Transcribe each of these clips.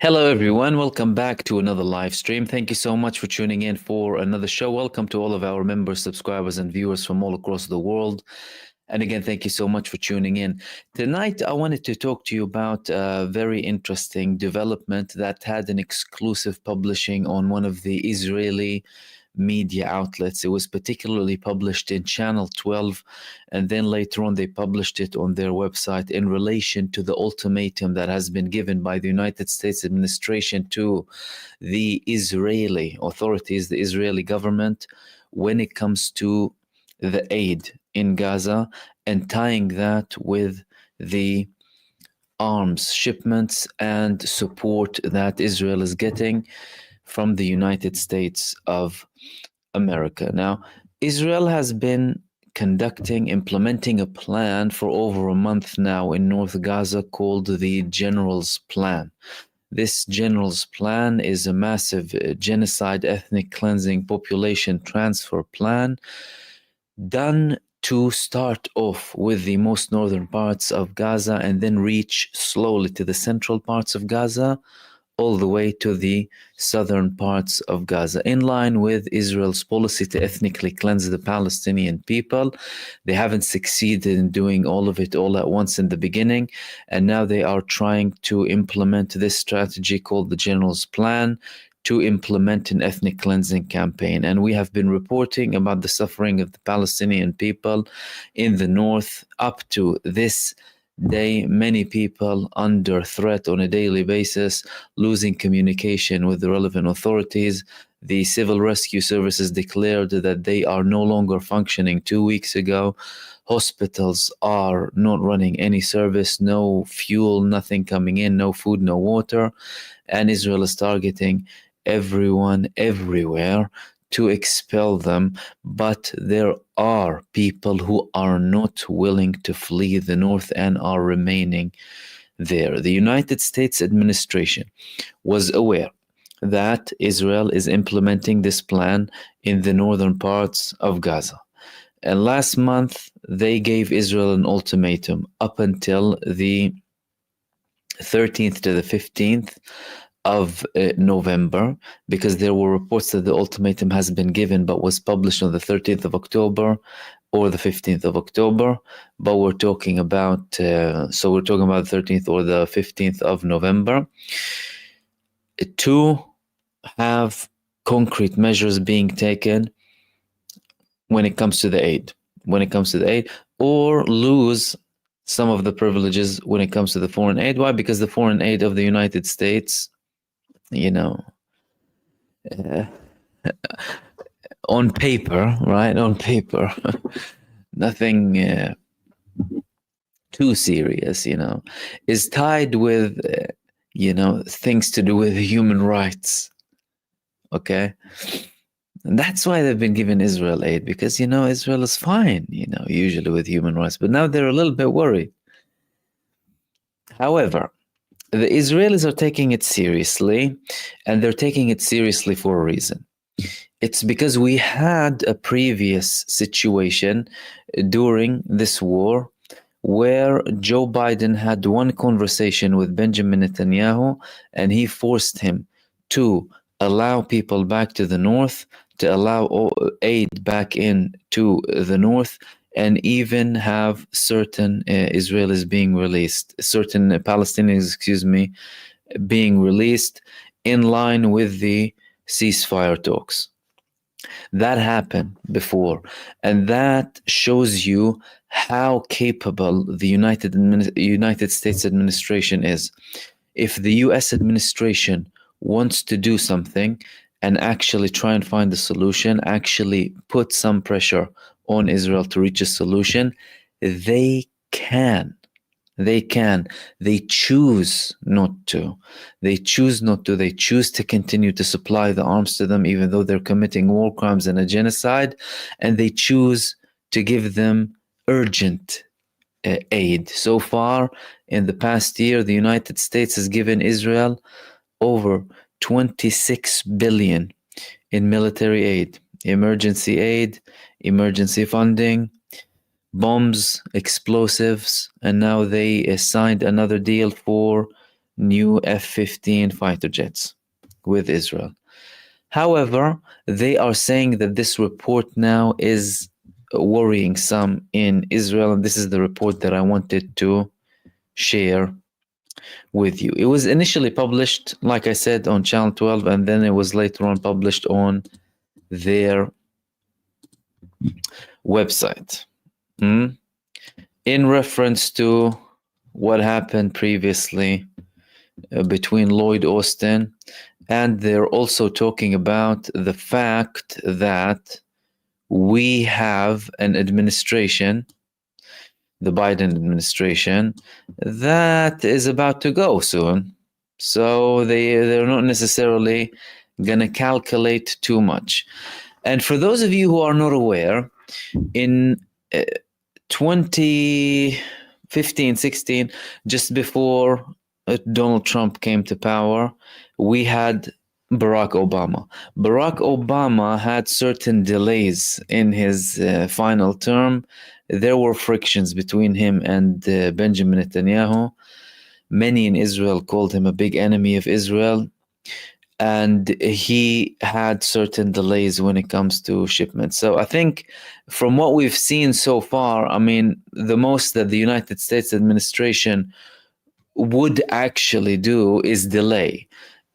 Hello, everyone. Welcome back to another live stream. Thank you so much for tuning in for another show. Welcome to all of our members, subscribers, and viewers from all across the world. And again, thank you so much for tuning in. Tonight, I wanted to talk to you about a very interesting development that had an exclusive publishing on one of the Israeli media outlets. It was particularly published in Channel 12, and then later on they published it on their website in relation to the ultimatum that has been given by the United States administration to the Israeli authorities, the Israeli government, when it comes to the aid in Gaza and tying that with the arms shipments and support that Israel is getting from the United States of America. Now, Israel has been implementing a plan for over a month now in North Gaza called the General's Plan. This General's Plan is a massive genocide, ethnic cleansing, population transfer plan done to start off with the most northern parts of Gaza and then reach slowly to the central parts of Gaza, all the way to the southern parts of Gaza, in line with Israel's policy to ethnically cleanse the Palestinian people. They haven't succeeded in doing all of it all at once in the beginning, and now they are trying to implement this strategy called the General's Plan to implement an ethnic cleansing campaign. And we have been reporting about the suffering of the Palestinian people in the north up to this day. Many people under threat on a daily basis, losing communication with the relevant authorities. The civil rescue services declared that they are no longer functioning 2 weeks ago. Hospitals are not running any service, no fuel, nothing coming in, no food, no water. And Israel is targeting everyone everywhere to expel them, but there are people who are not willing to flee the north and are remaining there. The United States administration was aware that Israel is implementing this plan in the northern parts of Gaza. And last month, they gave Israel an ultimatum up until the 13th to the 15th of November, because there were reports that the ultimatum has been given but was published on the 13th of October or the 15th of October. But we're talking about, the 13th or the 15th of November to have concrete measures being taken when it comes to the aid, or lose some of the privileges when it comes to the foreign aid. Why? Because the foreign aid of the United States, on paper, right? On paper, nothing too serious, is tied with, things to do with human rights. Okay. And that's why they've been giving Israel aid, because, Israel is fine, usually with human rights, but now they're a little bit worried. However, the Israelis are taking it seriously, and they're taking it seriously for a reason. It's because we had a previous situation during this war where Joe Biden had one conversation with Benjamin Netanyahu, and he forced him to allow people back to the north, to allow aid back in to the north, and even have certain Israelis being released, certain Palestinians, being released in line with the ceasefire talks. That happened before, and that shows you how capable the United States administration is. If the US administration wants to do something and actually try and find a solution, actually put some pressure on Israel to reach a solution, they can. They choose not to. They choose to continue to supply the arms to them, even though they're committing war crimes and a genocide, and they choose to give them urgent aid. So far, in the past year, the United States has given Israel over 26 billion in military aid, emergency funding, bombs, explosives, and now they signed another deal for new F-15 fighter jets with Israel. However, they are saying that this report now is worrying some in Israel, and this is the report that I wanted to share with you. It was initially published, like I said, on Channel 12, and then it was later on published on their website. In reference to what happened previously between Lloyd Austin, and they're also talking about the fact that we have an administration, the Biden administration, that is about to go soon. So they're not necessarily going to calculate too much. And for those of you who are not aware, in 2015-16, just before Donald Trump came to power, we had Barack Obama. Barack Obama had certain delays in his final term. There were frictions between him and Benjamin Netanyahu. Many in Israel called him a big enemy of Israel. And he had certain delays when it comes to shipments. So I think from what we've seen so far, I mean, the most that the United States administration would actually do is delay.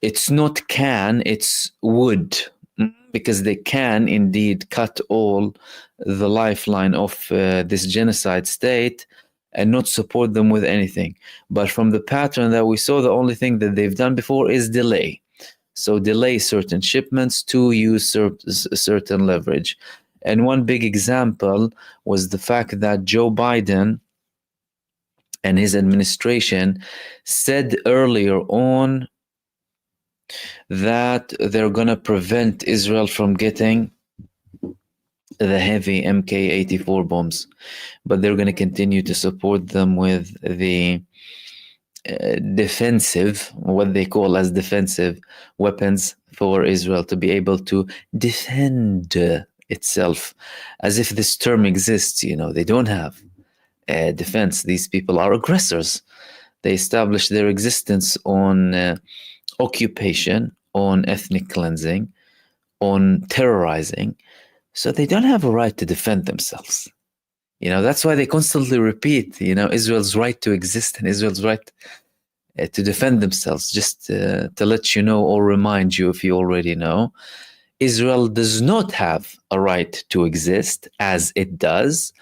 It's not can, it's would, because they can indeed cut all the lifeline of this genocide state and not support them with anything. But from the pattern that we saw, the only thing that they've done before is delay. So delay certain shipments to use certain leverage. And one big example was the fact that Joe Biden and his administration said earlier on that they're going to prevent Israel from getting the heavy MK-84 bombs, but they're going to continue to support them with the defensive, what they call as defensive weapons for Israel to be able to defend itself, as if this term exists. You know, they don't have defense. These people are aggressors. They establish their existence on occupation, on ethnic cleansing, on terrorizing. So they don't have a right to defend themselves. You know, that's why they constantly repeat, you know, Israel's right to exist and Israel's right to defend themselves. Just to let you know or remind you, if you already know, Israel does not have a right to exist as it does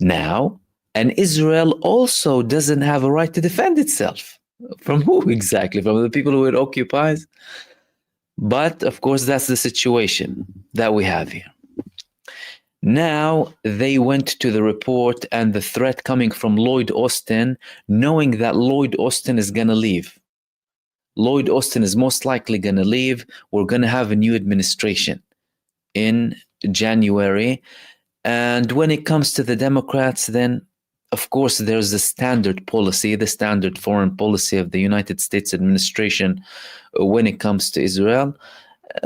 now. And Israel also doesn't have a right to defend itself. From who exactly? From the people who it occupies? But of course, that's the situation that we have here. Now they went to the report and the threat coming from Lloyd Austin, knowing that Lloyd Austin is going to leave. Lloyd Austin is most likely going to leave. We're going to have a new administration in January. And when it comes to the Democrats, then of course there's the standard policy, the standard foreign policy of the United States administration when it comes to Israel.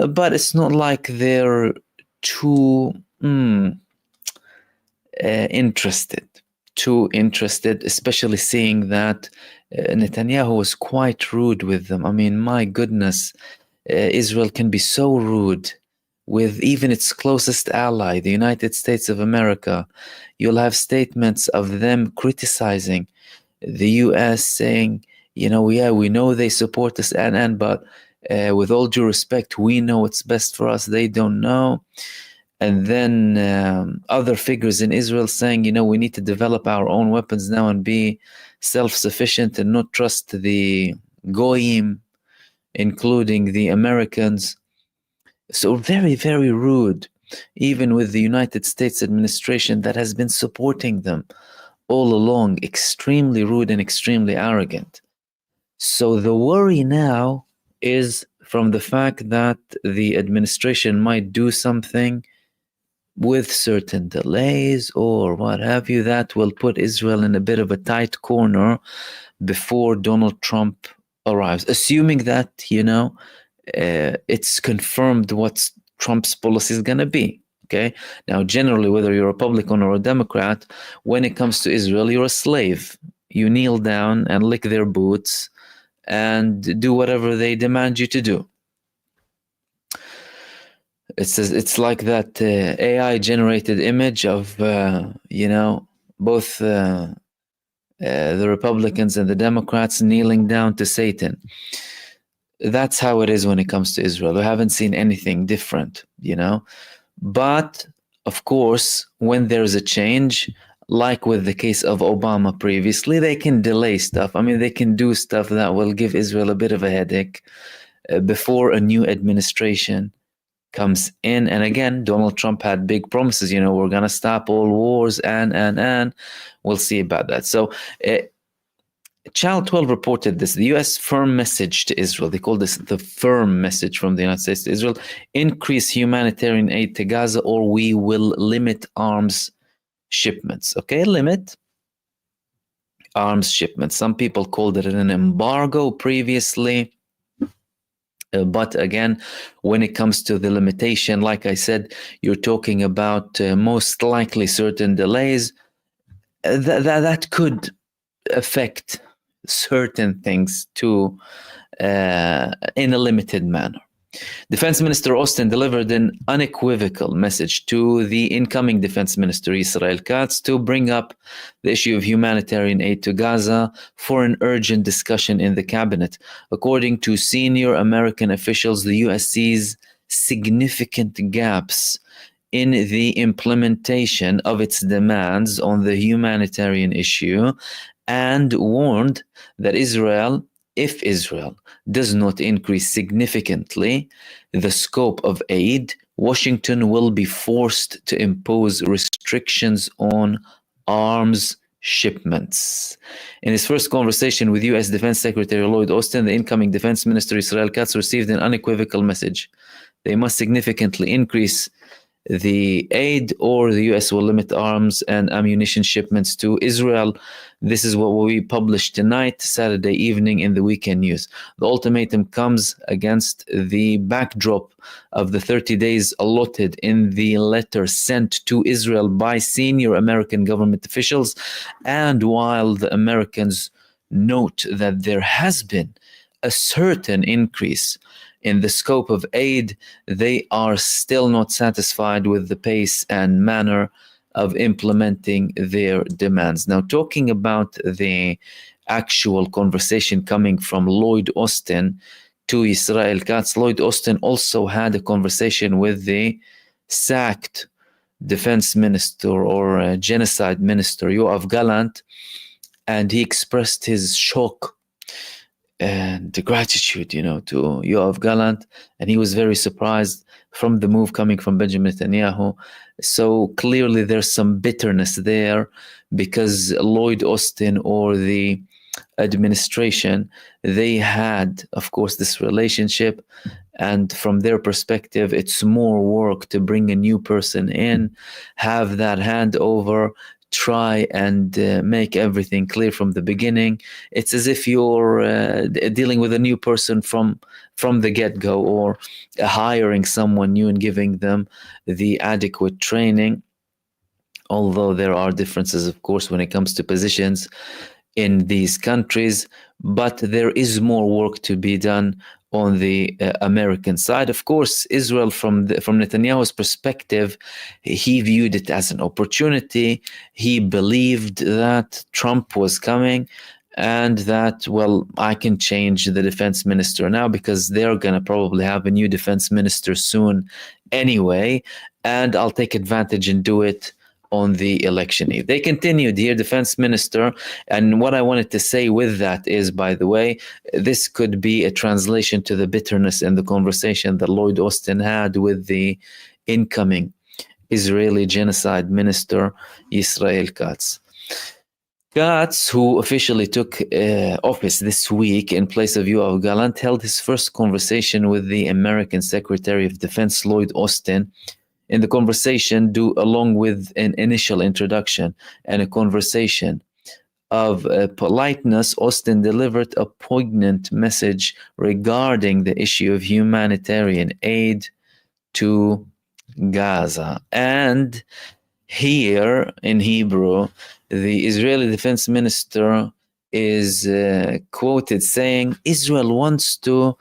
But it's not like they're too interested, especially seeing that Netanyahu was quite rude with them. I mean, my goodness, Israel can be so rude with even its closest ally, the United States of America. You'll have statements of them criticizing the US, saying, you know, yeah, we know they support us, but with all due respect, we know what's best for us. They don't know. And then other figures in Israel saying, you know, we need to develop our own weapons now and be self-sufficient and not trust the Goyim, including the Americans. So very, very rude, even with the United States administration that has been supporting them all along, extremely rude and extremely arrogant. So the worry now is from the fact that the administration might do something with certain delays or what have you, that will put Israel in a bit of a tight corner before Donald Trump arrives, assuming that, you know, it's confirmed what Trump's policy is going to be. Okay. Now, generally, whether you're a Republican or a Democrat, when it comes to Israel, you're a slave. You kneel down and lick their boots and do whatever they demand you to do. It's like that AI generated image of both the Republicans and the Democrats kneeling down to Satan. That's how it is when it comes to Israel. We haven't seen anything different, But of course, when there's a change, like with the case of Obama previously, they can delay stuff. I mean, they can do stuff that will give Israel a bit of a headache before a new administration comes in. And again, Donald Trump had big promises, we're going to stop all wars and we'll see about that. So Channel 12 reported this. The U.S. firm message to Israel, they call this the firm message from the United States to Israel: increase humanitarian aid to Gaza or we will limit arms shipments. Okay, limit arms shipments. Some people called it an embargo previously. But again, when it comes to the limitation, like I said, you're talking about most likely certain delays that could affect certain things too in a limited manner. Defense Minister Austin delivered an unequivocal message to the incoming Defense Minister Israel Katz to bring up the issue of humanitarian aid to Gaza for an urgent discussion in the cabinet. According to senior American officials, the U.S. sees significant gaps in the implementation of its demands on the humanitarian issue and warned that if Israel does not increase significantly the scope of aid, Washington will be forced to impose restrictions on arms shipments. In his first conversation with U.S. Defense Secretary Lloyd Austin, the incoming Defense Minister Israel Katz received an unequivocal message. They must significantly increase the aid or the U.S. will limit arms and ammunition shipments to Israel. This is what we published tonight, Saturday evening, in the Weekend News. The ultimatum comes against the backdrop of the 30 days allotted in the letter sent to Israel by senior American government officials. And while the Americans note that there has been a certain increase in the scope of aid, they are still not satisfied with the pace and manner of implementing their demands. Now, talking about the actual conversation coming from Lloyd Austin to Israel Katz, Lloyd Austin also had a conversation with the sacked defense minister or genocide minister, Yoav Gallant, and he expressed his shock and the gratitude, to Yoav Gallant, and he was very surprised from the move coming from Benjamin Netanyahu. So clearly there's some bitterness there because Lloyd Austin or the administration, they had, of course, this relationship, and from their perspective, it's more work to bring a new person in, have that handover, try and make everything clear from the beginning. It's as if you're dealing with a new person from the get-go, or hiring someone new and giving them the adequate training. Although there are differences, of course, when it comes to positions in these countries, but there is more work to be done on the American side. Of course, Israel, from Netanyahu's perspective, he viewed it as an opportunity. He believed that Trump was coming and that, well, I can change the defense minister now because they're going to probably have a new defense minister soon anyway, and I'll take advantage and do it on the election eve. They continued here, defense minister, and what I wanted to say with that is, by the way, this could be a translation to the bitterness in the conversation that Lloyd Austin had with the incoming Israeli genocide minister, Israel Katz. Katz, who officially took office this week in place of Yoav Gallant, held his first conversation with the American Secretary of Defense, Lloyd Austin. In the conversation, along with an initial introduction and a conversation of politeness, Austin delivered a poignant message regarding the issue of humanitarian aid to Gaza. And here in Hebrew, the Israeli defense minister is quoted saying Israel wants to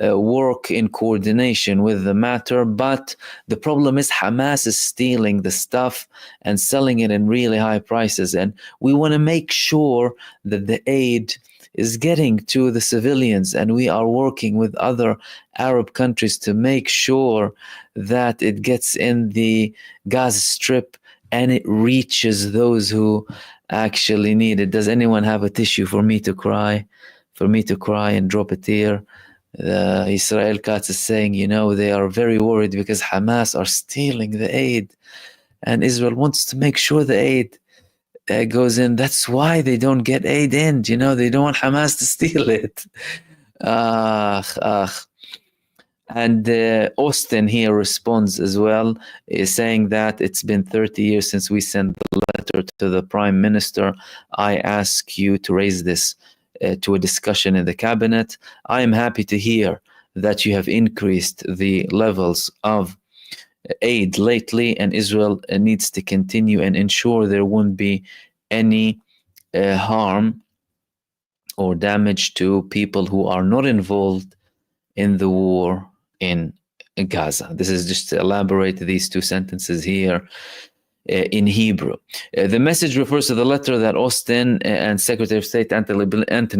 work in coordination with the matter, but the problem is Hamas is stealing the stuff and selling it in really high prices, and we want to make sure that the aid is getting to the civilians, and we are working with other Arab countries to make sure that it gets in the Gaza Strip and it reaches those who actually need it. Does anyone have a tissue for me to cry? For me to cry and drop a tear? Israel Katz is saying, they are very worried because Hamas are stealing the aid, and Israel wants to make sure the aid goes in. That's why they don't get aid in. They don't want Hamas to steal it. And Austin here responds as well, is saying that it's been 30 years since we sent the letter to the Prime Minister. I ask you to raise this to a discussion in the cabinet. I am happy to hear that you have increased the levels of aid lately, and Israel needs to continue and ensure there won't be any harm or damage to people who are not involved in the war in Gaza. This is just to elaborate these two sentences here in Hebrew. The message refers to the letter that Austin and Secretary of State Anthony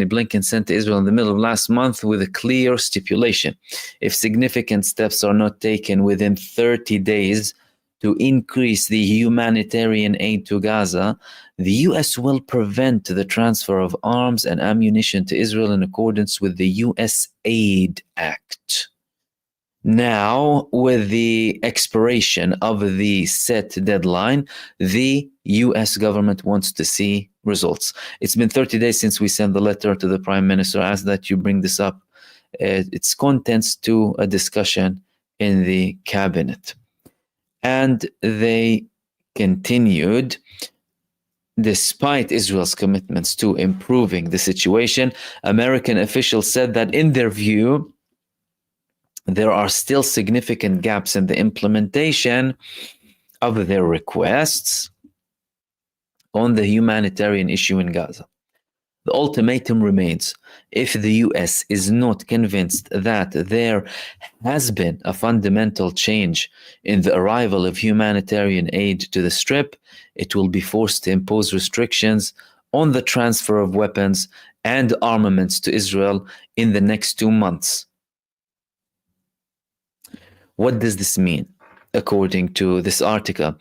Blinken sent to Israel in the middle of last month with a clear stipulation. If significant steps are not taken within 30 days to increase the humanitarian aid to Gaza, the U.S. will prevent the transfer of arms and ammunition to Israel in accordance with the U.S. Aid Act. Now, with the expiration of the set deadline, the U.S. government wants to see results. It's been 30 days since we sent the letter to the Prime Minister. I ask that you bring this up, its contents, to a discussion in the cabinet. And they continued, despite Israel's commitments to improving the situation, American officials said that in their view, there are still significant gaps in the implementation of their requests on the humanitarian issue in Gaza. The ultimatum remains. If the US is not convinced that there has been a fundamental change in the arrival of humanitarian aid to the Strip, it will be forced to impose restrictions on the transfer of weapons and armaments to Israel in the next 2 months. What does this mean? According to this article,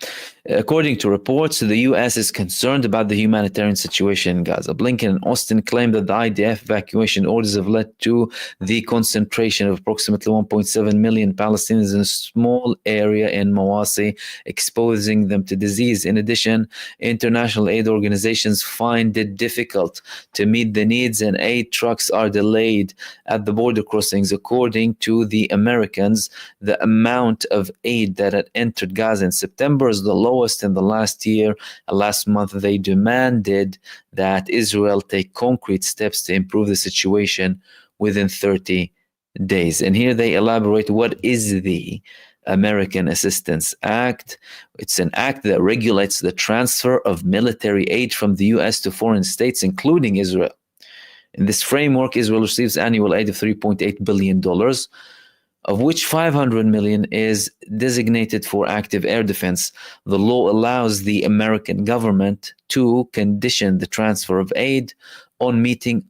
according to reports, the U.S. is concerned about the humanitarian situation in Gaza. Blinken and Austin claimed that the IDF evacuation orders have led to the concentration of approximately 1.7 million Palestinians in a small area in Mawasi, exposing them to disease. In addition, international aid organizations find it difficult to meet the needs, and aid trucks are delayed at the border crossings. According to the Americans, the amount of aid that had entered Gaza in September is the lowest in the last year. Last month, they demanded that Israel take concrete steps to improve the situation within 30 days. And here they elaborate what is the American Assistance Act. It's an act that regulates the transfer of military aid from the U.S. to foreign states, including Israel. In this framework, Israel receives annual aid of $3.8 billion, of which $500 million is designated for active air defense. The law allows the American government to condition the transfer of aid on meeting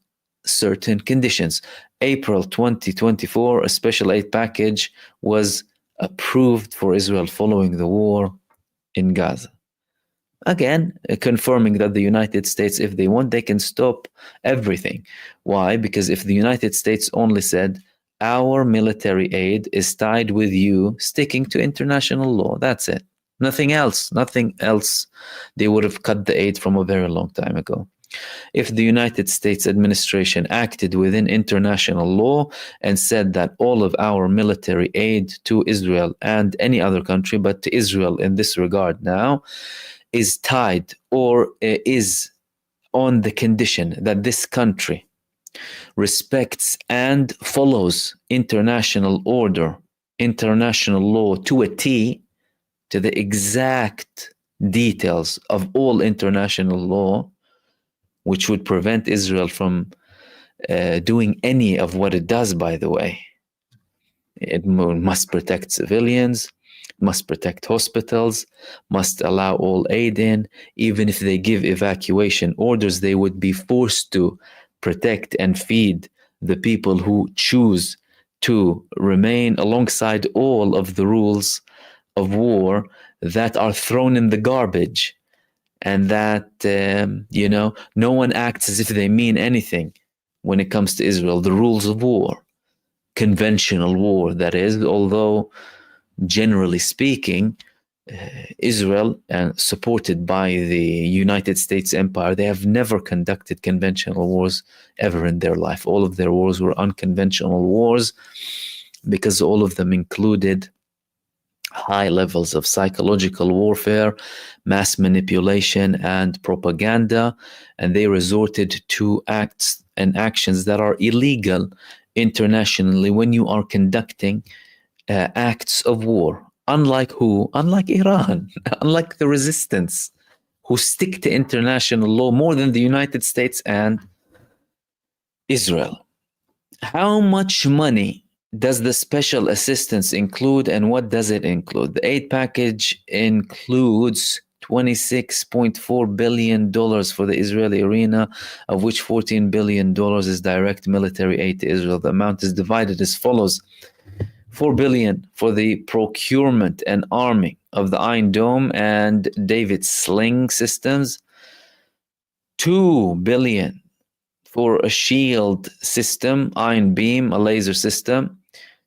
certain conditions. April 2024, a special aid package was approved for Israel following the war in Gaza. Again, confirming that the United States, if they want, they can stop everything. Why? Because if the United States only said, our military aid is tied with you sticking to international law, that's it. Nothing else. They would have cut the aid from a very long time ago. If the United States administration acted within international law and said that all of our military aid to Israel and any other country, but to Israel in this regard now, is tied or is on the condition that this country respects and follows international order, international law to a T, to the exact details of all international law, which would prevent Israel from doing any of what it does, by the way. It must protect civilians, must protect hospitals, must allow all aid in. Even if they give evacuation orders, they would be forced to protect and feed the people who choose to remain, alongside all of the rules of war that are thrown in the garbage, and that, no one acts as if they mean anything when it comes to Israel. The rules of war, conventional war, that is, although generally speaking, Israel, supported by the United States empire, they have never conducted conventional wars ever in their life. All of their wars were unconventional wars because all of them included high levels of psychological warfare, mass manipulation, and propaganda, and they resorted to acts and actions that are illegal internationally when you are conducting acts of war. Unlike who? Unlike Iran, unlike the resistance, who stick to international law more than the United States and Israel. How much money does the special assistance include, and what does it include? The aid package includes $26.4 billion for the Israeli arena, of which $14 billion is direct military aid to Israel. The amount is divided as follows: $4 billion for the procurement and arming of the Iron Dome and David Sling systems, $2 billion for a shield system, Iron Beam, a laser system,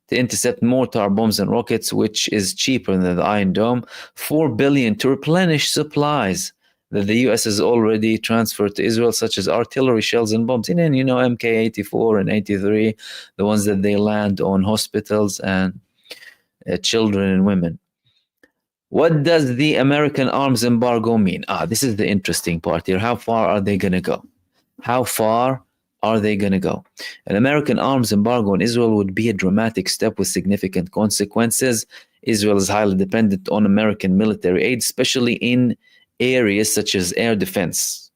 to intercept mortar bombs and rockets, which is cheaper than the Iron Dome, $4 billion to replenish supplies that the U.S. has already transferred to Israel, such as artillery shells and bombs. And then, MK-84 and 83, the ones that they land on hospitals and children and women. What does the American arms embargo mean? This is the interesting part here. How far are they going to go? How far are they going to go? An American arms embargo on Israel would be a dramatic step with significant consequences. Israel is highly dependent on American military aid, especially in areas such as air defense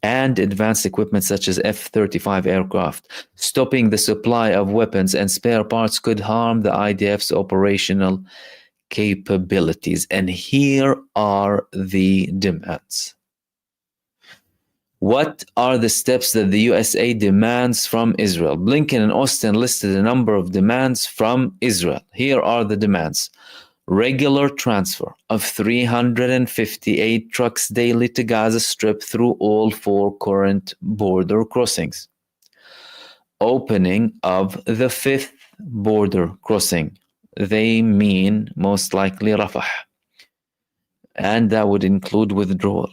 and advanced equipment such as F-35 aircraft. Stopping the supply of weapons and spare parts could harm the IDF's operational capabilities. And here are the demands. What are the steps that the USA demands from Israel? Blinken and Austin listed a number of demands from Israel. Here are the demands. Regular transfer of 358 trucks daily to Gaza Strip through all 4 current border crossings. Opening of the 5th border crossing. They mean most likely Rafah. And that would include withdrawal,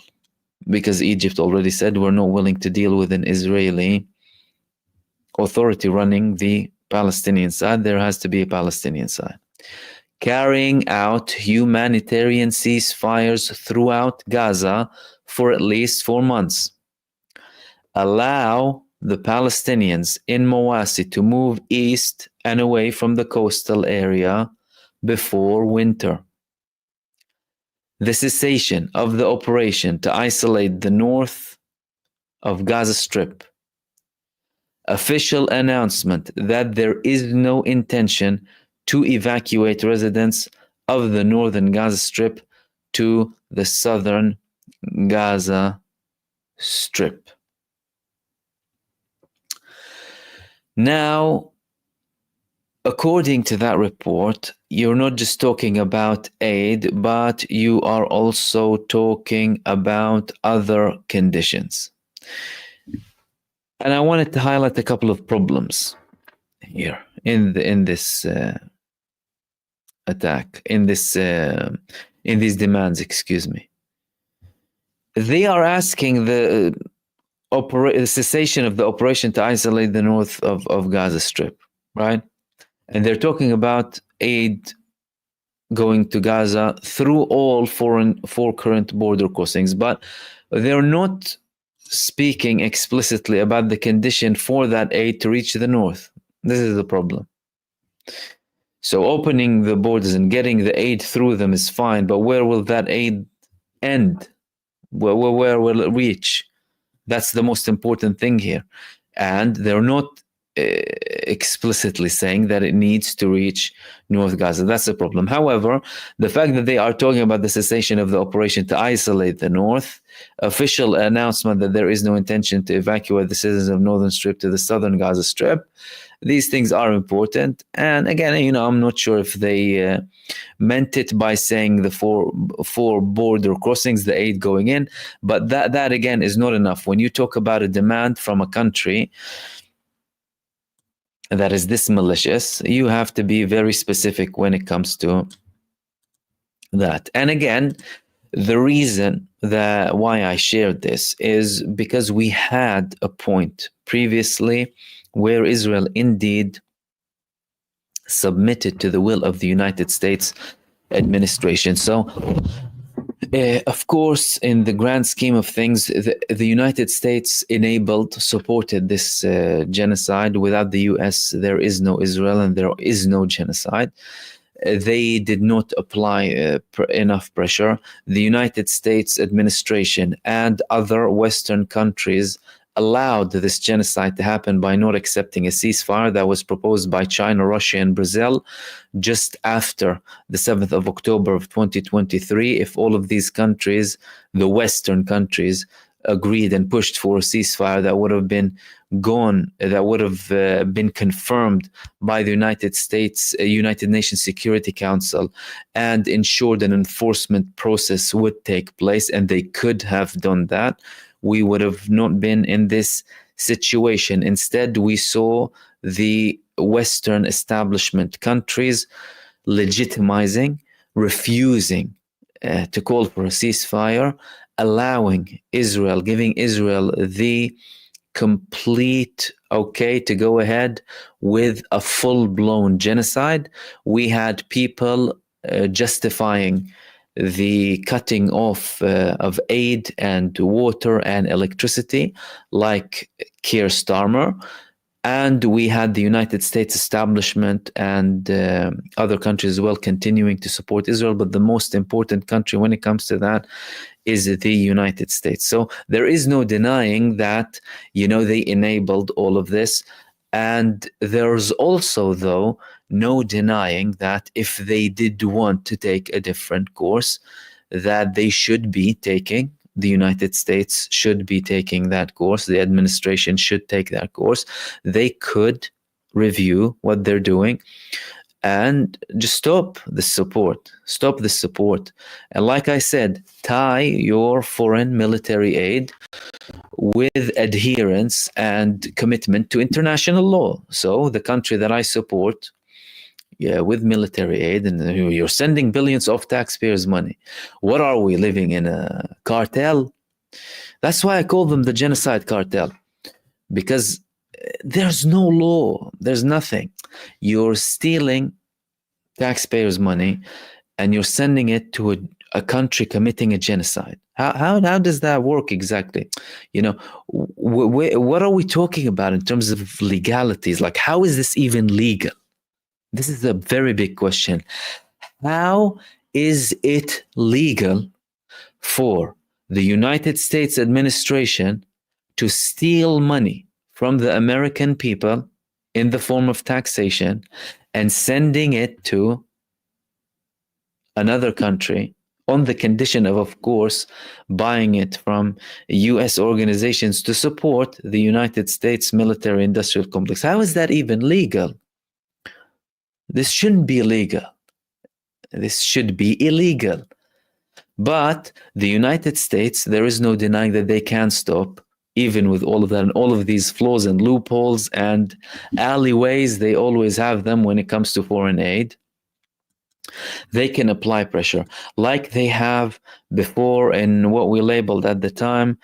because Egypt already said we're not willing to deal with an Israeli authority running the Palestinian side. There has to be a Palestinian side. Carrying out humanitarian ceasefires throughout Gaza for at least 4 months. Allow the Palestinians in Mawasi to move east and away from the coastal area before winter. The cessation of the operation to isolate the north of Gaza Strip. Official announcement that there is no intention to evacuate residents of the northern Gaza Strip to the southern Gaza Strip. Now, according to that report, you're not just talking about aid, but you are also talking about other conditions. And I wanted to highlight a couple of problems here in this attack, in these demands. Excuse me. They are asking the cessation of the operation to isolate the north of Gaza Strip, right? And they're talking about aid going to Gaza through all 4 current border crossings, but they're not speaking explicitly about the condition for that aid to reach the north. This is the problem. So opening the borders and getting the aid through them is fine, but where will that aid end? Where will it reach? That's the most important thing here. And they're not explicitly saying that it needs to reach North Gaza. That's the problem. However, the fact that they are talking about the cessation of the operation to isolate the North, official announcement that there is no intention to evacuate the citizens of Northern Strip to the Southern Gaza Strip, these things are important. And again, I'm not sure if they meant it by saying the four border crossings, the 8 going in, but that again is not enough. When you talk about a demand from a country that is this malicious, you have to be very specific when it comes to that. And again, the reason that why I shared this is because we had a point previously where Israel indeed submitted to the will of the United States administration. So, of course, in the grand scheme of things, the United States supported this genocide. Without the US, there is no Israel and there is no genocide. They did not apply enough pressure. The United States administration and other Western countries allowed this genocide to happen by not accepting a ceasefire that was proposed by China, Russia, and Brazil just after the 7th of October of 2023. If all of these countries, the Western countries, agreed and pushed for a ceasefire, that would have been gone, that would have been confirmed by the United States, United Nations Security Council, and ensured an enforcement process would take place, and they could have done that. We would have not been in this situation. Instead, we saw the Western establishment countries legitimizing, refusing to call for a ceasefire, allowing Israel, giving Israel the complete okay to go ahead with a full-blown genocide. We had people justifying the cutting off of aid and water and electricity, like Keir Starmer. And we had the United States establishment and other countries as well continuing to support Israel. But the most important country when it comes to that is the United States. So there is no denying that, they enabled all of this. And there's also, though, no denying that if they did want to take a different course, that they should be taking, the United States should be taking that course, the administration should take that course. They could review what they're doing and just stop the support. And like I said, tie your foreign military aid with adherence and commitment to international law. So the country that I support, with military aid, and you're sending billions of taxpayers' money. What are we, living in a cartel? That's why I call them the genocide cartel, because there's no law, there's nothing. You're stealing taxpayers' money and you're sending it to a country committing a genocide. How does that work exactly? What are we talking about in terms of legalities? Like, how is this even legal? This is a very big question. How is it legal for the United States administration to steal money from the American people in the form of taxation and sending it to another country on the condition of course, buying it from US organizations to support the United States military industrial complex? How is that even legal? This shouldn't be legal. This should be illegal. But the United States, there is no denying that they can stop, even with all of that and all of these flaws and loopholes and alleyways. They always have them when it comes to foreign aid. They can apply pressure like they have before in what we labeled at the time.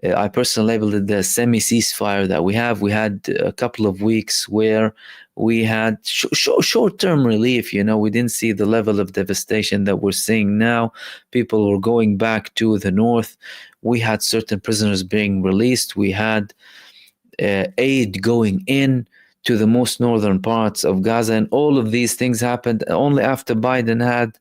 I personally labeled it the semi-ceasefire that we have. We had a couple of weeks where we had short-term relief. We didn't see the level of devastation that we're seeing now. People were going back to the north. We had certain prisoners being released. We had aid going in to the most northern parts of Gaza. And all of these things happened only after Biden had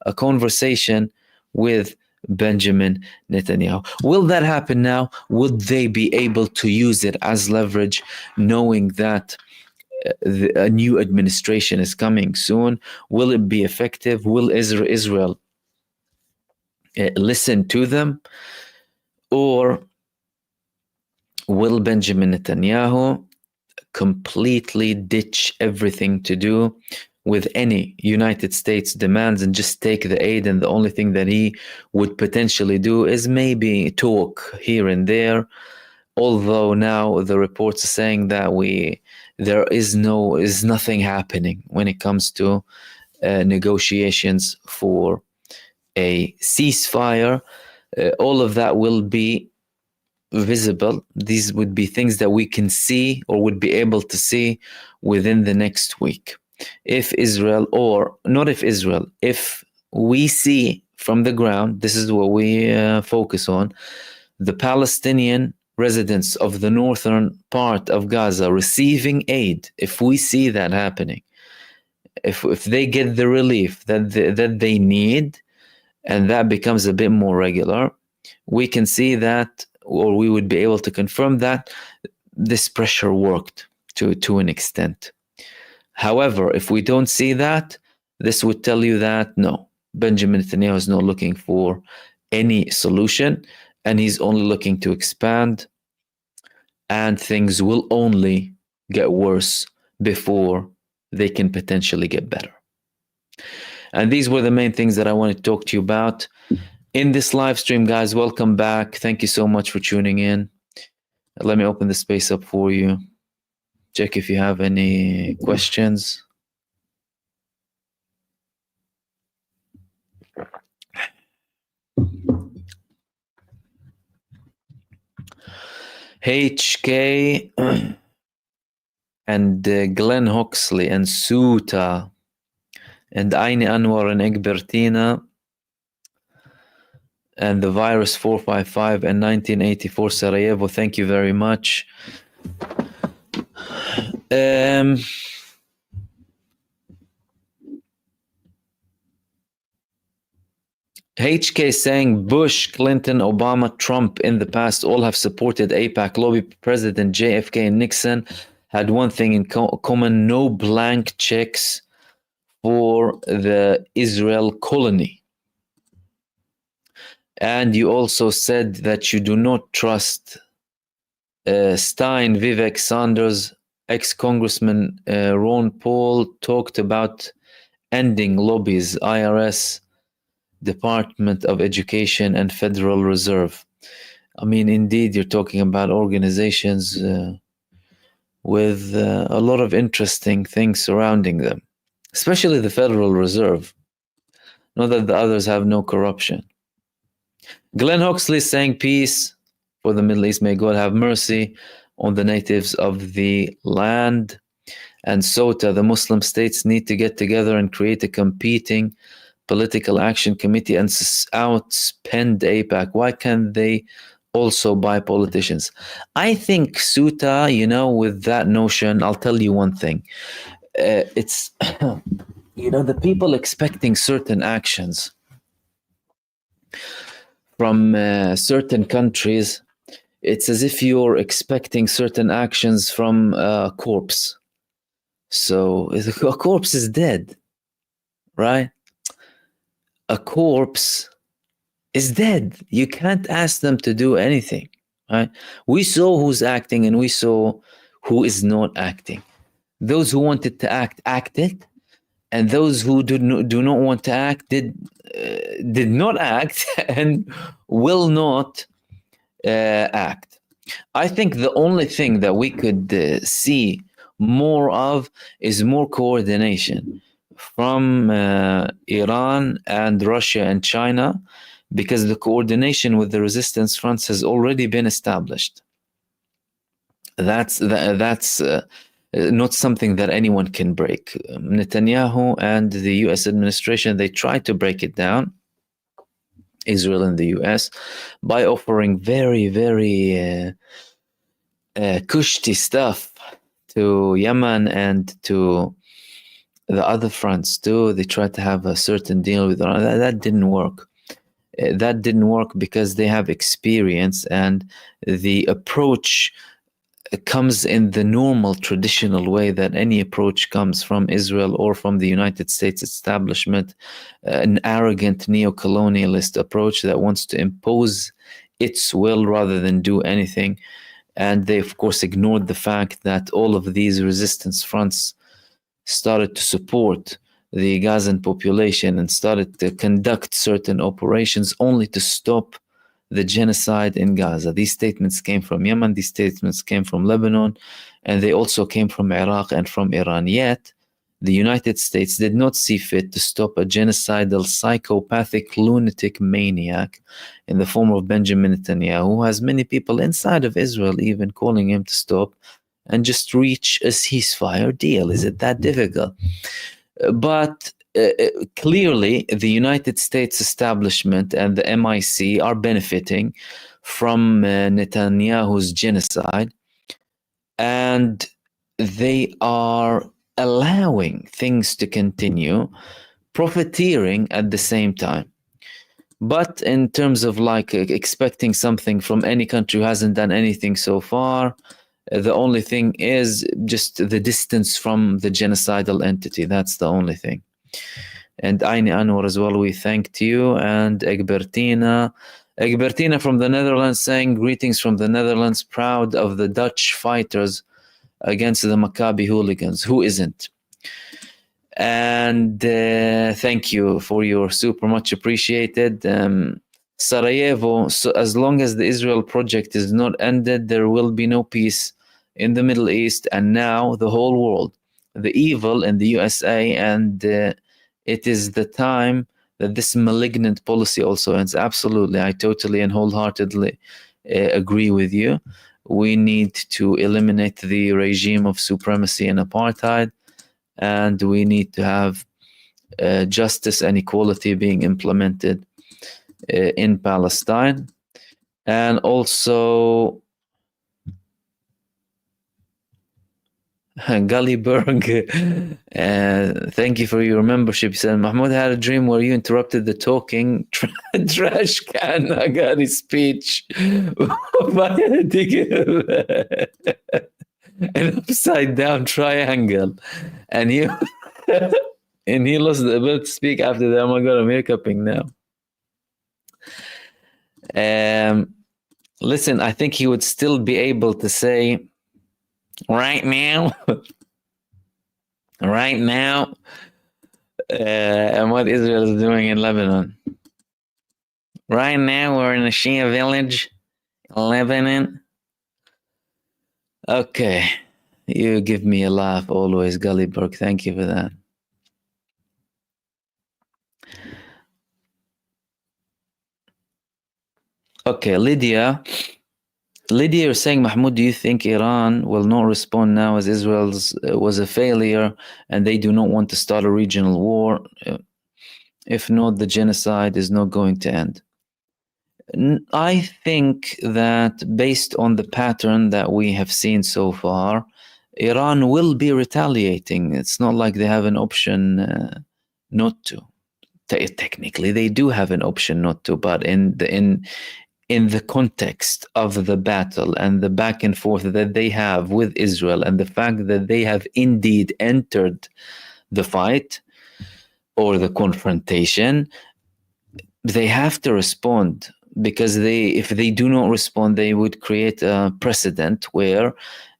a conversation with Benjamin Netanyahu. Will that happen now? Would they be able to use it as leverage, knowing that a new administration is coming soon? Will it be effective? Will Israel listen to them? Or will Benjamin Netanyahu completely ditch everything to do with any United States demands and just take the aid, and the only thing that he would potentially do is maybe talk here and there, although now the reports are saying that there is nothing happening when it comes to negotiations for a ceasefire. All of that will be visible. These would be things that we can see or would be able to see within the next week. If Israel, or not if Israel, if we see from the ground, this is what we focus on, the Palestinian residents of the northern part of Gaza receiving aid, if we see that happening, if they get the relief that they need, and that becomes a bit more regular, we can see that, or we would be able to confirm that this pressure worked to an extent. However, if we don't see that, this would tell you that no, Benjamin Netanyahu is not looking for any solution, and he's only looking to expand, and things will only get worse before they can potentially get better. And these were the main things that I wanted to talk to you about in this live stream, guys. Welcome back. Thank you so much for tuning in. Let me open the space up for you. Check if you have any questions. HK and Glenn Hoxley and Suta and Aini Anwar and Egbertina and the virus 455 and 1984 Sarajevo. Thank you very much. HK saying Bush, Clinton, Obama, Trump in the past all have supported AIPAC lobby. President JFK and Nixon had one thing in common: no blank checks for the Israel colony. And you also said that you do not trust Stein, Vivek, Sanders. Ex-Congressman Ron Paul talked about ending lobbies, IRS, Department of Education, and Federal Reserve. I mean, indeed, you're talking about organizations with a lot of interesting things surrounding them, especially the Federal Reserve. Not that the others have no corruption. Glenn Hoxley saying peace for the Middle East. May God have mercy on the natives of the land. And SOTA, the Muslim states need to get together and create a competing political action committee and outspend AIPAC. Why can't they also buy politicians? I think Suta, with that notion, I'll tell you one thing. It's, the people expecting certain actions from certain countries. It's as if you're expecting certain actions from a corpse. So a corpse is dead, right? A corpse is dead. You can't ask them to do anything, right? We saw who's acting and we saw who is not acting. Those who wanted to act, acted. And those who do not want to act did not act and will not act. I think the only thing that we could see more of is more coordination from Iran and Russia and China, because the coordination with the resistance fronts has already been established. That's not something that anyone can break. Netanyahu and the US administration, they tried to break it down, Israel and the US, by offering very, very cushy stuff to Yemen and to the other fronts too. They tried to have a certain deal with Iran. That didn't work. That didn't work because they have experience, and the approach comes in the normal traditional way that any approach comes from Israel or from the United States establishment, an arrogant neo-colonialist approach that wants to impose its will rather than do anything. And they, of course, ignored the fact that all of these resistance fronts started to support the Gazan population and started to conduct certain operations only to stop the genocide in Gaza. These statements came from Yemen, these statements came from Lebanon, and they also came from Iraq and from Iran. Yet, the United States did not see fit to stop a genocidal, psychopathic, lunatic maniac in the form of Benjamin Netanyahu, who has many people inside of Israel even calling him to stop and just reach a ceasefire deal. Is it that difficult? But clearly, the United States establishment and the MIC are benefiting from Netanyahu's genocide, and they are allowing things to continue, profiteering at the same time. But in terms of like expecting something from any country who hasn't done anything so far, the only thing is just the distance from the genocidal entity. That's the only thing. And Aini Anwar as well, we thanked you. And Egbertina from the Netherlands saying, greetings from the Netherlands, proud of the Dutch fighters against the Maccabi hooligans. Who isn't? And thank you for your super much appreciated. Sarajevo, so as long as the Israel project is not ended, there will be no peace in the Middle East, and now the whole world, the evil in the USA, and it is the time that this malignant policy also ends. Absolutely, I totally and wholeheartedly agree with you. We need to eliminate the regime of supremacy and apartheid, and we need to have justice and equality being implemented in Palestine. And also Gullyberg, thank you for your membership. He said, Mahmoud had a dream where you interrupted the talking trash can Agari speech by an upside down triangle, and he and he lost the ability to speak after that. Oh my god, I'm hiccuping now. Listen, I think he would still be able to say right now, and what Israel is doing in Lebanon. Right now, we're in a Shia village, Lebanon. Okay, you give me a laugh always, Gullyberg. Thank you for that. Okay, Lydia, you're saying, Mahmoud, do you think Iran will not respond now as Israel's was a failure and they do not want to start a regional war? If not, the genocide is not going to end. I think that based on the pattern that we have seen so far, Iran will be retaliating. It's not like they have an option not to. Technically, they do have an option not to, but in the context of the battle and the back and forth that they have with Israel and the fact that they have indeed entered the fight or the confrontation, they have to respond, because if they do not respond, they would create a precedent where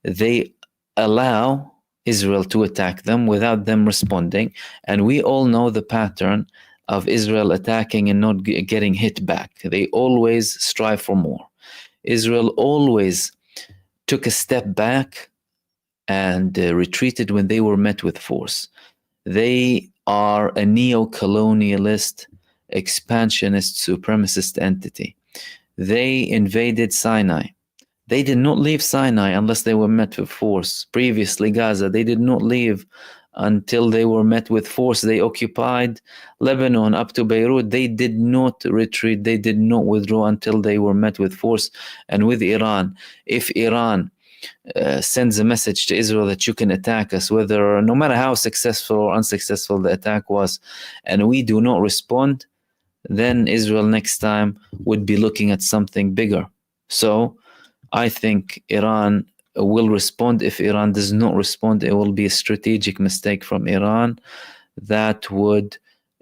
they allow Israel to attack them without them responding. And we all know the pattern of Israel attacking and not getting hit back. They always strive for more. Israel always took a step back and retreated when they were met with force. They are a neo-colonialist, expansionist, supremacist entity. They invaded Sinai. They did not leave Sinai unless they were met with force. Previously, Gaza, they did not leave until they were met with force. They occupied Lebanon up to Beirut. They did not retreat. They did not withdraw until they were met with force. And with Iran, if Iran sends a message to Israel that you can attack us, no matter how successful or unsuccessful the attack was, and we do not respond, then Israel next time would be looking at something bigger. So I think Iran will respond. If Iran does not respond, it will be a strategic mistake from Iran that would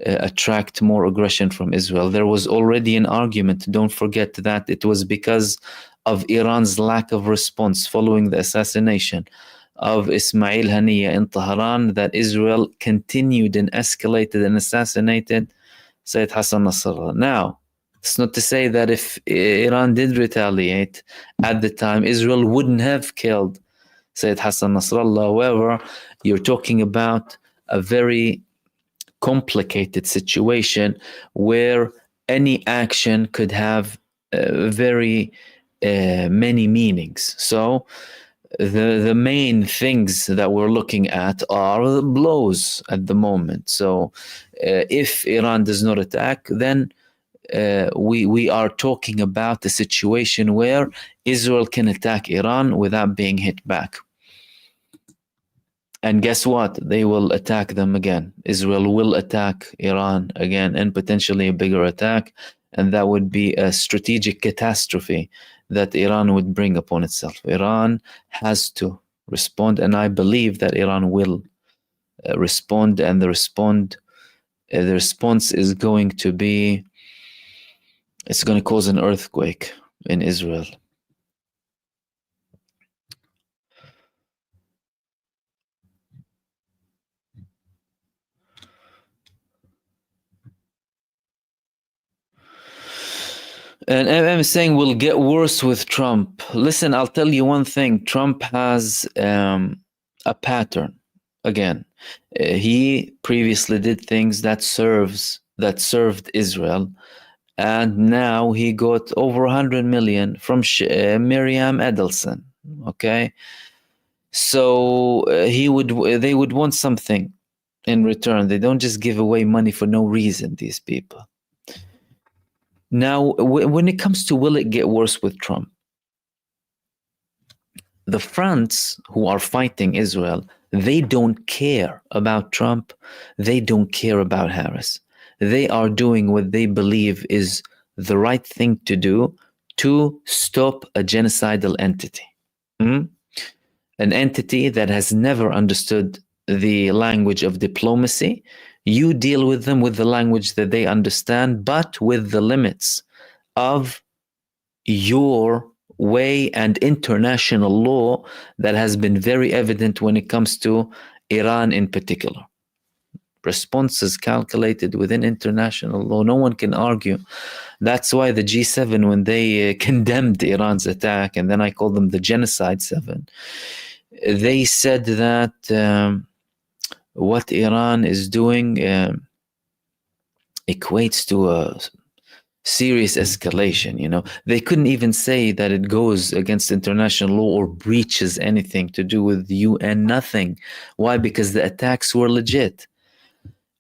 attract more aggression from Israel. There was already an argument. Don't forget that it was because of Iran's lack of response following the assassination of Ismail Haniyeh in Tehran that Israel continued and escalated and assassinated Sayyid Hassan Nasrallah. Now, it's not to say that if Iran did retaliate at the time, Israel wouldn't have killed Sayyid Hassan Nasrallah. However, you're talking about a very complicated situation where any action could have very many meanings. So the main things that we're looking at are the blows at the moment. So if Iran does not attack, then we are talking about a situation where Israel can attack Iran without being hit back. And guess what? They will attack them again. Israel will attack Iran again, and potentially a bigger attack. And that would be a strategic catastrophe that Iran would bring upon itself. Iran has to respond, and I believe that Iran will respond, and the response is going to be, it's going to cause an earthquake in Israel. And I'm saying will get worse with Trump. Listen, I'll tell you one thing. Trump has a pattern. Again, he previously did things that served Israel, and now he got over 100 million from Miriam Edelson. Okay, so they would want something in return. They don't just give away money for no reason. These people. Now, when it comes to will it get worse with Trump, the fronts who are fighting Israel, they don't care about Trump. They don't care about Harris. They are doing what they believe is the right thing to do to stop a genocidal entity. An entity that has never understood the language of diplomacy. You deal with them with the language that they understand, but with the limits of your way and international law that has been very evident when it comes to Iran in particular. Responses calculated within international law. No one can argue. That's why the G7, when they condemned Iran's attack, and then I call them the Genocide Seven, they said that what Iran is doing equates to a serious escalation. You know, they couldn't even say that it goes against international law or breaches anything to do with the UN. Nothing. Why? Because the attacks were legit,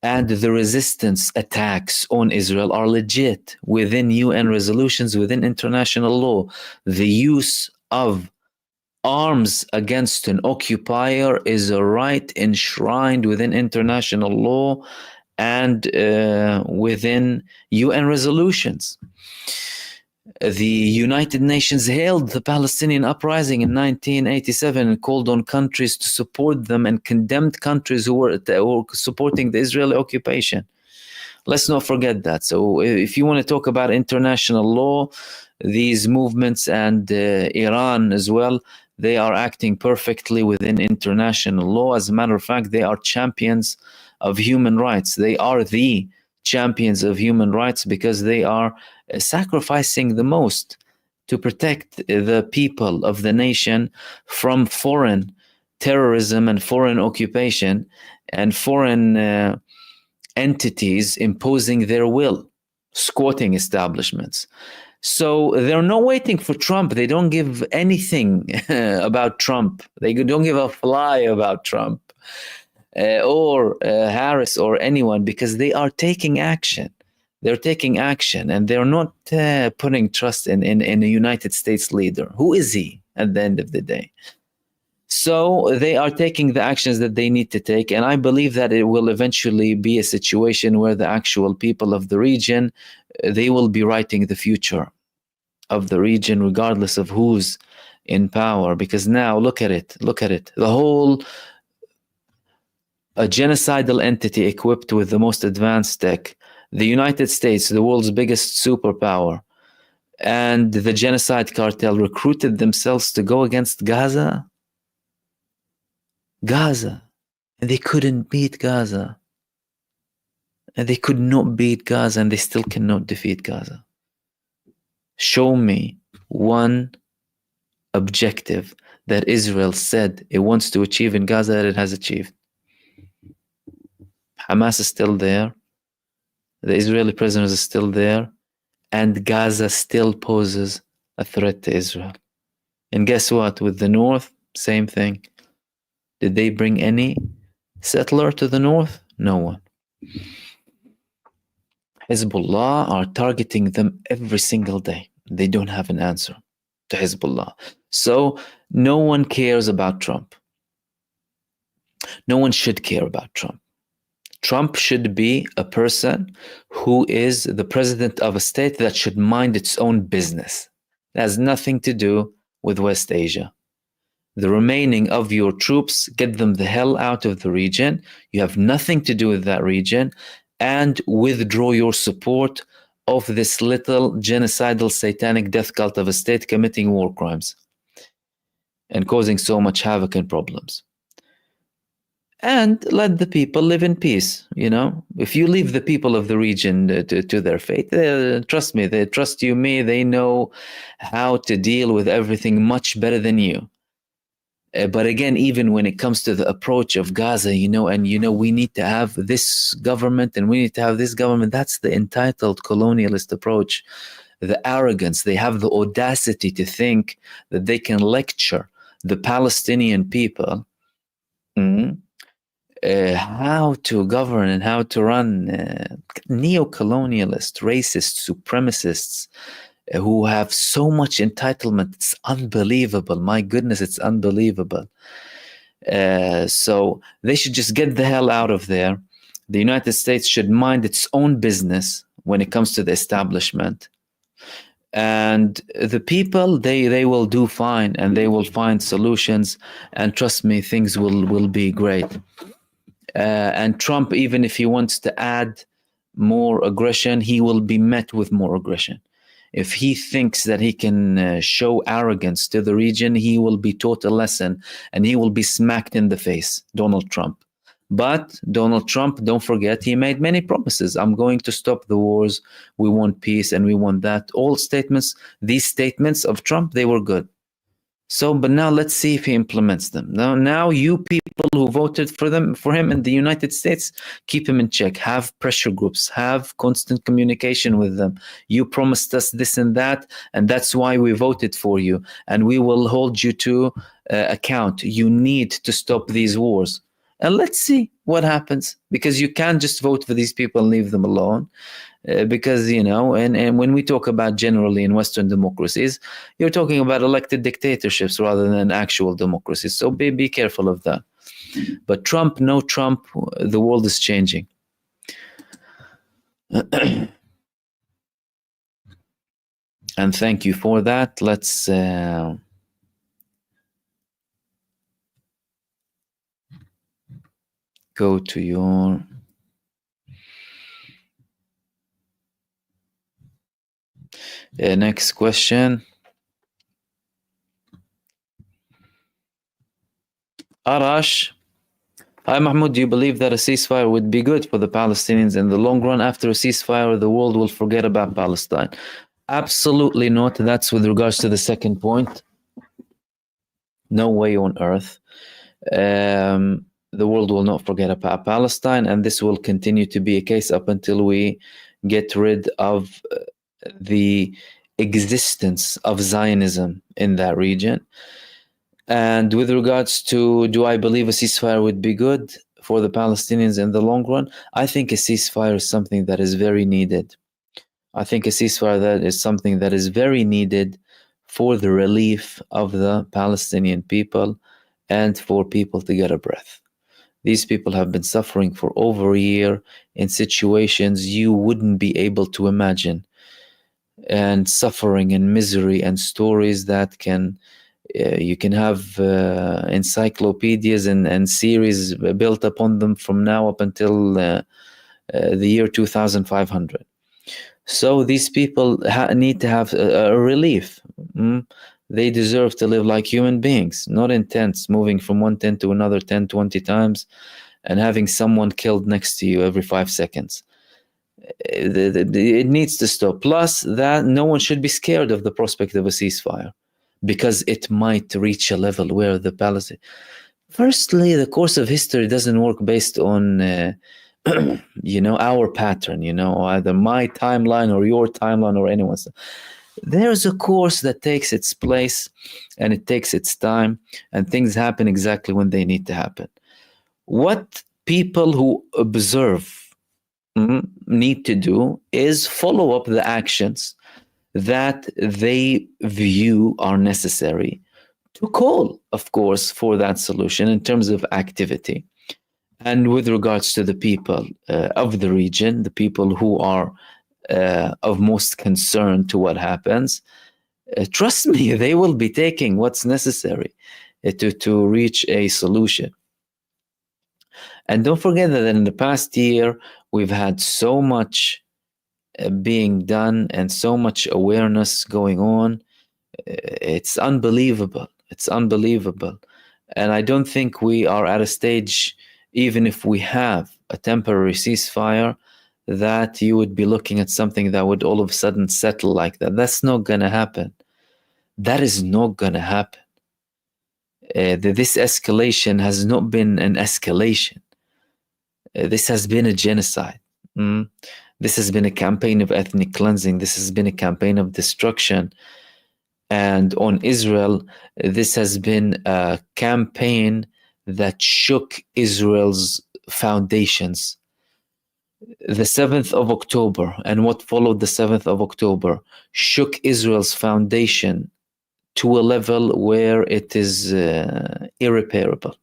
and the resistance attacks on Israel are legit within UN resolutions, within international law. The use of arms against an occupier is a right enshrined within international law and within UN resolutions. The United Nations hailed the Palestinian uprising in 1987 and called on countries to support them, and condemned countries who were supporting the Israeli occupation. Let's not forget that. So if you want to talk about international law, these movements and Iran as well, they are acting perfectly within international law. As a matter of fact, they are champions of human rights. They are the champions of human rights because they are sacrificing the most to protect the people of the nation from foreign terrorism and foreign occupation and foreign entities imposing their will, squatting establishments. So they're not waiting for Trump. They don't give anything about Trump. They don't give a fly about Trump or Harris or anyone, because they are taking action. They're taking action, and they're not putting trust in a United States leader. Who is he at the end of the day? So they are taking the actions that they need to take, and I believe that it will eventually be a situation where the actual people of the region, they will be writing the future of the region, regardless of who's in power. Because now, look at it, the whole a genocidal entity equipped with the most advanced tech, the United States, the world's biggest superpower, and the genocide cartel recruited themselves to go against Gaza. And they couldn't beat Gaza. And they could not beat Gaza, and they still cannot defeat Gaza. Show me one objective that Israel said it wants to achieve in Gaza that it has achieved. Hamas is still there. The Israeli prisoners are still there. And Gaza still poses a threat to Israel. And guess what? With the North, same thing. Did they bring any settler to the North? No one. Hezbollah are targeting them every single day. They don't have an answer to Hezbollah. So no one cares about Trump. No one should care about Trump. Trump should be a person who is the president of a state that should mind its own business. It has nothing to do with West Asia. The remaining of your troops, get them the hell out of the region. You have nothing to do with that region, and withdraw your support of this little genocidal satanic death cult of a state committing war crimes and causing so much havoc and problems. And let the people live in peace. If you leave the people of the region to their fate, trust me, they trust you, me, they know how to deal with everything much better than you. But again, even when it comes to the approach of Gaza, we need to have this government and we need to have this government. That's the entitled colonialist approach. The arrogance, they have the audacity to think that they can lecture the Palestinian people how to govern and how to run. Neo-colonialist, racist, supremacists who have so much entitlement. It's unbelievable. My goodness, it's unbelievable. So they should just get the hell out of there. The United States should mind its own business when it comes to the establishment. And the people, they will do fine, and they will find solutions. And trust me, things will be great. And Trump, even if he wants to add more aggression, he will be met with more aggression. If he thinks that he can show arrogance to the region, he will be taught a lesson and he will be smacked in the face, Donald Trump. But Donald Trump, don't forget, he made many promises. I'm going to stop the wars. We want peace and we want that. All statements, these statements of Trump, they were good. So, but now let's see if he implements them. Now you people who voted for him in the United States, keep him in check. Have pressure groups. Have constant communication with them. You promised us this and that, and that's why we voted for you. And we will hold you to account. You need to stop these wars. And let's see what happens, because you can't just vote for these people and leave them alone. Because, and when we talk about generally in Western democracies, you're talking about elected dictatorships rather than actual democracies. So be careful of that. But Trump, no Trump, the world is changing. And thank you for that. Let's go to your... next question. Arash. Hi, Mahmoud. Do you believe that a ceasefire would be good for the Palestinians in the long run? After a ceasefire, the world will forget about Palestine. Absolutely not. That's with regards to the second point. No way on earth. The world will not forget about Palestine, and this will continue to be a case up until we get rid of the existence of Zionism in that region. And with regards to, do I believe a ceasefire would be good for the Palestinians in the long run? I think a ceasefire is something that is very needed. I think a ceasefire that is something that is very needed for the relief of the Palestinian people and for people to get a breath. These people have been suffering for over a year in situations you wouldn't be able to imagine, and suffering and misery and stories that you can have encyclopedias and series built upon them from now up until the year 2500. So these people need to have a relief. They deserve to live like human beings, not in tents, moving from one tent to another 10, 20 times, and having someone killed next to you every 5 seconds. It needs to stop. Plus, that no one should be scared of the prospect of a ceasefire, because it might reach a level where the Palestine. Firstly, the course of history doesn't work based on our pattern, either my timeline or your timeline or anyone's. There's a course that takes its place, and it takes its time, and things happen exactly when they need to happen. What people who observe need to do is follow up the actions that they view are necessary to call, of course, for that solution in terms of activity. And with regards to the people of the region, the people who are of most concern to what happens, trust me, they will be taking what's necessary to reach a solution. And don't forget that in the past year, we've had so much being done and so much awareness going on. It's unbelievable. It's unbelievable. And I don't think we are at a stage, even if we have a temporary ceasefire, that you would be looking at something that would all of a sudden settle like that. That's not going to happen. That is not going to happen. This escalation has not been an escalation. This has been a genocide. This has been a campaign of ethnic cleansing. This has been a campaign of destruction. And on Israel, this has been a campaign that shook Israel's foundations. The 7th of October and what followed the 7th of October shook Israel's foundation to a level where it is irreparable.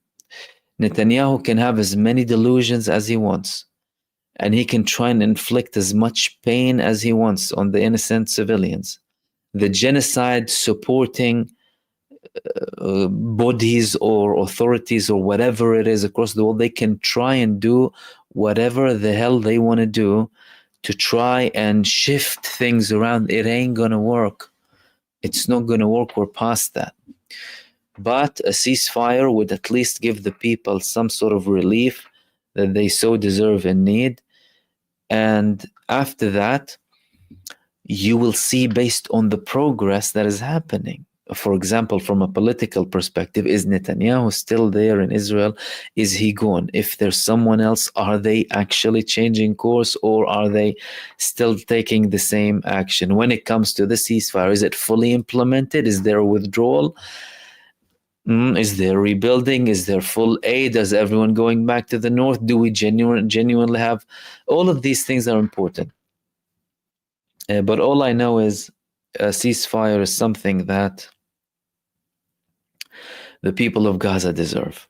Netanyahu can have as many delusions as he wants, and he can try and inflict as much pain as he wants on the innocent civilians. The genocide supporting bodies or authorities or whatever it is across the world, they can try and do whatever the hell they want to do to try and shift things around. It ain't gonna work. It's not gonna work. We're past that. But a ceasefire would at least give the people some sort of relief that they so deserve and need. And after that, you will see, based on the progress that is happening. For example, from a political perspective, is Netanyahu still there in Israel? Is he gone? If there's someone else, are they actually changing course, or are they still taking the same action? When it comes to the ceasefire, is it fully implemented? Is there a withdrawal? Is there rebuilding? Is there full aid? Is everyone going back to the north? Do we genuinely have? All of these things are important. But all I know is a ceasefire is something that the people of Gaza deserve.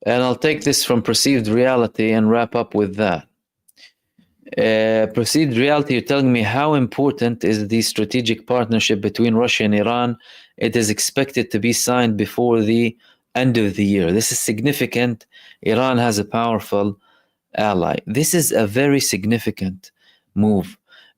And I'll take this from perceived reality and wrap up with that. Perceived reality, you're telling me how important is the strategic partnership between Russia and Iran? It is expected to be signed before the end of the year. This is significant. Iran has a powerful ally. This is a very significant move.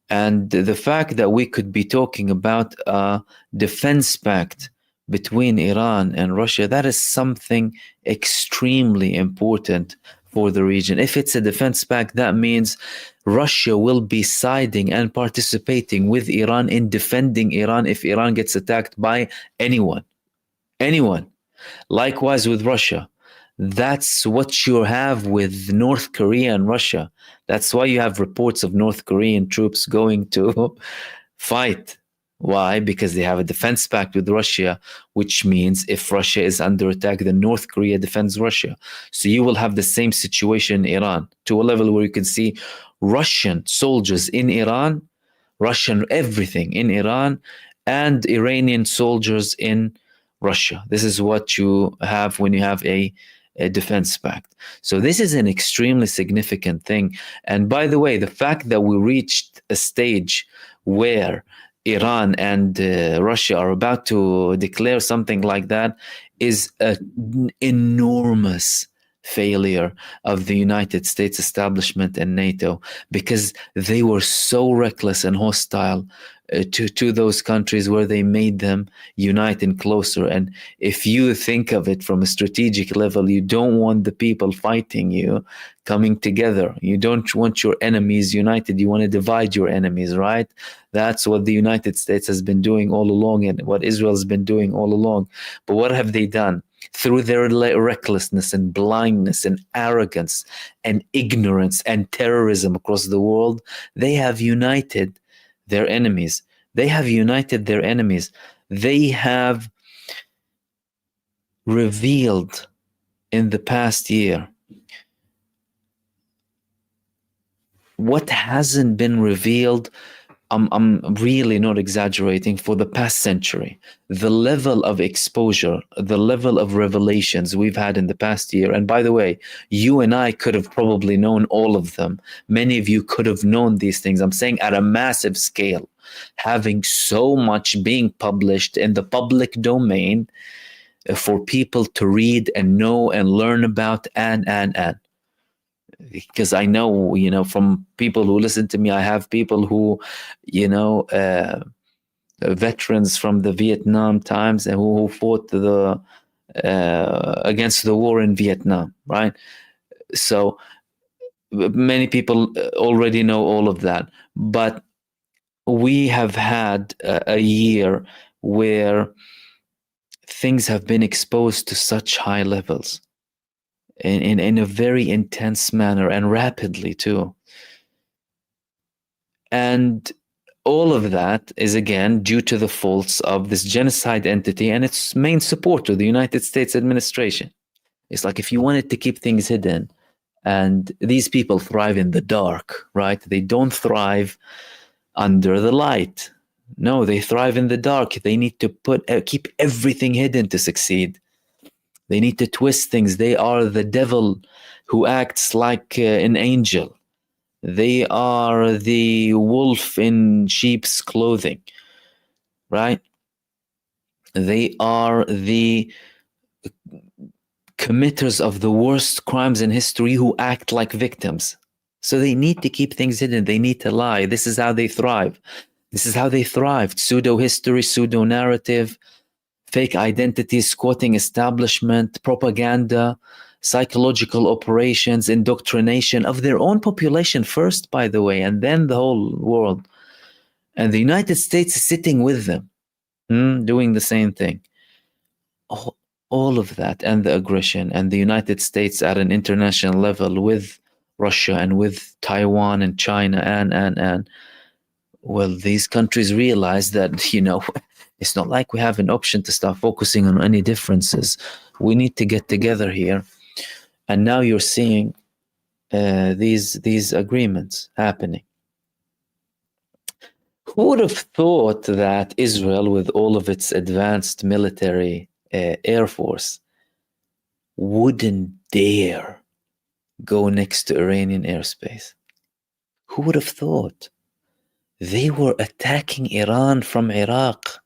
And the fact that we could be talking about a defense pact between Iran and Russia, that is something extremely important for the region. If it's a defense pact, that means Russia will be siding and participating with Iran in defending Iran if Iran gets attacked by anyone. Anyone. Likewise with Russia. That's what you have with North Korea and Russia. That's why you have reports of North Korean troops going to fight. Why? Because they have a defense pact with Russia, which means if Russia is under attack, then North Korea defends Russia. So you will have the same situation in Iran to a level where you can see Russian soldiers in Iran, Russian everything in Iran, and Iranian soldiers in Russia. This is what you have when you have a defense pact. So this is an extremely significant thing. And by the way, the fact that we reached a stage where Iran and Russia are about to declare something like that is an enormous failure of the United States establishment and NATO, because they were so reckless and hostile to those countries where they made them unite and closer. And if you think of it from a strategic level, you don't want the people fighting you coming together. You don't want your enemies united. You want to divide your enemies, right? That's what the United States has been doing all along and what Israel has been doing all along. But what have they done? Through their recklessness and blindness and arrogance and ignorance and terrorism across the world, they have united their enemies. They have united their enemies. They have revealed in the past year what hasn't been revealed. I'm really not exaggerating, for the past century. The level of exposure, the level of revelations we've had in the past year. And by the way, you and I could have probably known all of them. Many of you could have known these things. I'm saying at a massive scale, having so much being published in the public domain for people to read and know and learn about and. Because I know, from people who listen to me, I have people who, veterans from the Vietnam times and who fought against the war in Vietnam, right? So many people already know all of that. But we have had a year where things have been exposed to such high levels. In a very intense manner and rapidly too. And all of that is again due to the faults of this genocide entity and its main supporter, the United States administration. It's like if you wanted to keep things hidden, and these people thrive in the dark, right? They don't thrive under the light. No, they thrive in the dark. They need to keep everything hidden to succeed. They need to twist things. They are the devil who acts like an angel. They are the wolf in sheep's clothing, right? They are the committers of the worst crimes in history who act like victims. So they need to keep things hidden. They need to lie. This is how they thrive. This is how they thrived. Pseudo-history, pseudo-narrative, fake identities, squatting establishment, propaganda, psychological operations, indoctrination of their own population first, by the way, and then the whole world. And the United States is sitting with them, doing the same thing. All of that and the aggression, and the United States at an international level with Russia and with Taiwan and China and well, these countries realize that, it's not like we have an option to start focusing on any differences. We need to get together here. And now you're seeing these agreements happening. Who would have thought that Israel, with all of its advanced military air force, wouldn't dare go next to Iranian airspace? Who would have thought? They were attacking Iran from Iraq.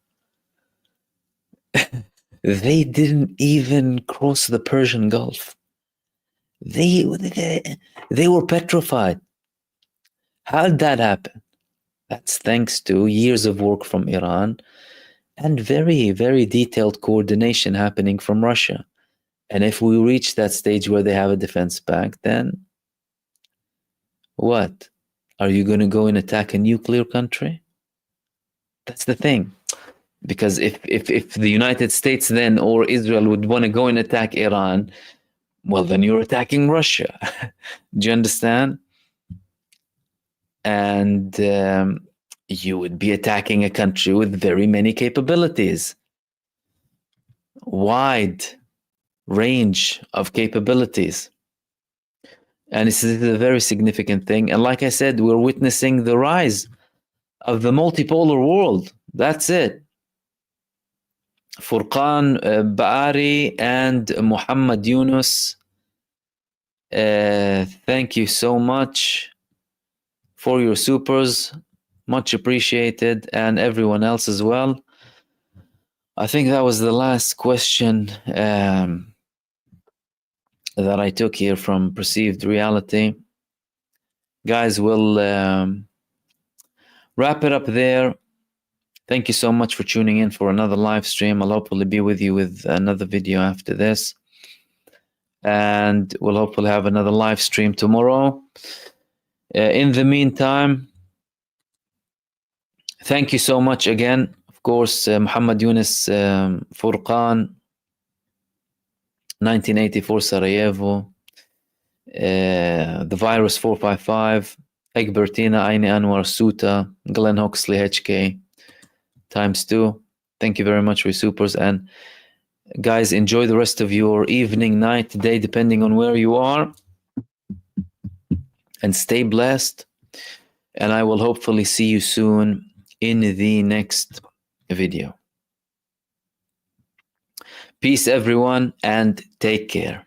They didn't even cross the Persian Gulf. They were petrified. How did that happen? That's thanks to years of work from Iran and very, very detailed coordination happening from Russia. And if we reach that stage where they have a defense pact, then what? Are you going to go and attack a nuclear country? That's the thing. Because if the United States then or Israel would want to go and attack Iran, well, then you're attacking Russia. Do you understand? And you would be attacking a country with very many capabilities, wide range of capabilities. And this is a very significant thing. And like I said, we're witnessing the rise of the multipolar world. That's it. Furqan Baari and Muhammad Yunus, thank you so much for your supers. Much appreciated. And everyone else as well. I think that was the last question that I took here from Perceived Reality. Guys, we'll wrap it up there. Thank you so much for tuning in for another live stream. I'll hopefully be with you with another video after this. And we'll hopefully have another live stream tomorrow. In the meantime, thank you so much again. Of course, Muhammad Yunus, Furqan, 1984 Sarajevo, The Virus 455, Egbertina, Aini Anwar, Suta, Glenn Hoxley, HK, ×2. Thank you very much for your supers. And guys, enjoy the rest of your evening, night, day, depending on where you are. And stay blessed. And I will hopefully see you soon in the next video. Peace, everyone, and take care.